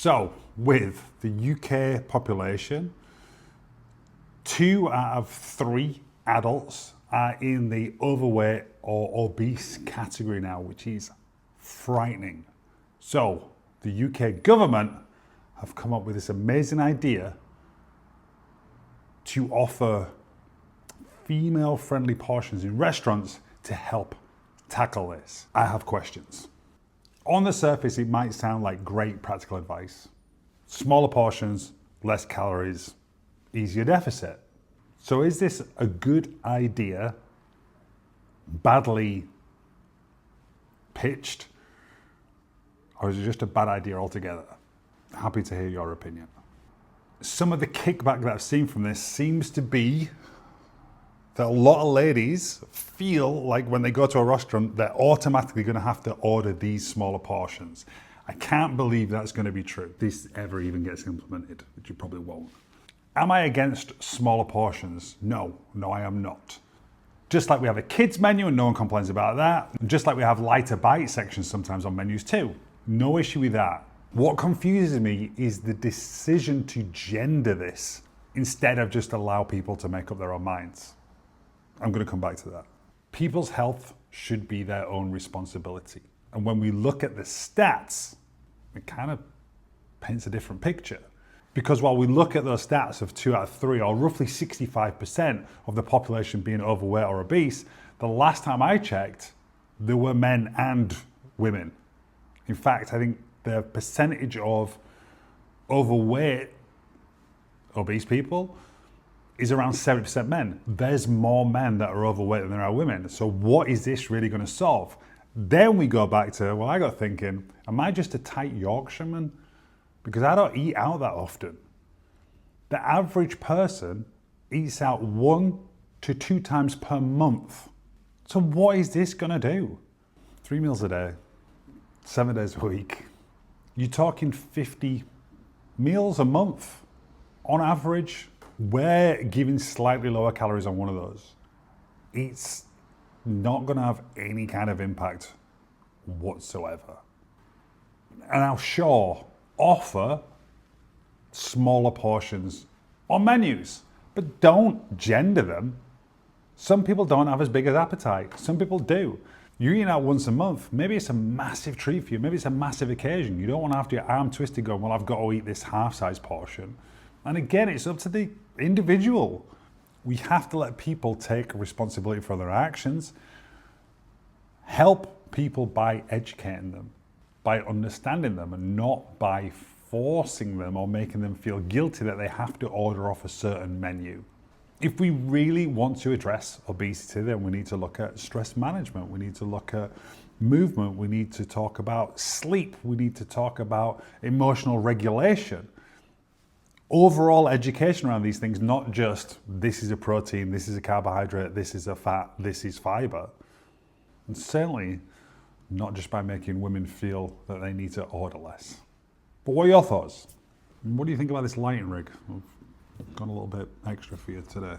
So, with the UK population, 2 out of 3 adults are in the overweight or obese category now, which is frightening. So, the UK government have come up with this amazing idea to offer female-friendly portions in restaurants to help tackle this. I have questions. On the surface, it might sound like great practical advice. Smaller portions, less calories, easier deficit. So is this a good idea, badly pitched, or is it just a bad idea altogether? Happy to hear your opinion. Some of the kickback that I've seen from this seems to be that a lot of ladies feel like when they go to a restaurant, they're automatically going to have to order these smaller portions. I can't believe that's going to be true. This ever even gets implemented, which you probably won't. Am I against smaller portions? No, I am not. Just like we have a kids menu and no one complains about that. And just like we have lighter bite sections sometimes on menus too. No issue with that. What confuses me is the decision to gender this instead of just allow people to make up their own minds. I'm going to come back to that. People's health should be their own responsibility. And when we look at the stats, it kind of paints a different picture. Because while we look at those stats of 2 out of 3, or roughly 65% of the population being overweight or obese, the last time I checked, there were men and women. In fact, I think the percentage of overweight obese people is around 70% men. There's more men that are overweight than there are women. So what is this really going to solve? Then we go back to, well, I got thinking, am I just a tight Yorkshireman? Because I don't eat out that often. The average person eats out 1 to 2 times per month. So what is this going to do? 3 meals a day, 7 days a week. You're talking 50 meals a month on average. We're giving slightly lower calories on one of those. It's not going to have any kind of impact whatsoever. And I'll sure offer smaller portions on menus, but don't gender them. Some people don't have as big an appetite. Some people do. You're eating out once a month. Maybe it's a massive treat for you. Maybe it's a massive occasion. You don't want to have your arm twisted going, well, I've got to eat this half-size portion. And again, it's up to the individual. We have to let people take responsibility for their actions. Help people by educating them, by understanding them, and not by forcing them or making them feel guilty that they have to order off a certain menu. If we really want to address obesity, then we need to look at stress management. We need to look at movement. We need to talk about sleep. We need to talk about emotional regulation. Overall education around these things, not just this is a protein, this is a carbohydrate, this is a fat, this is fiber. And certainly not just by making women feel that they need to order less. But what are your thoughts? What do you think about this lighting rig? I've gone a little bit extra for you today.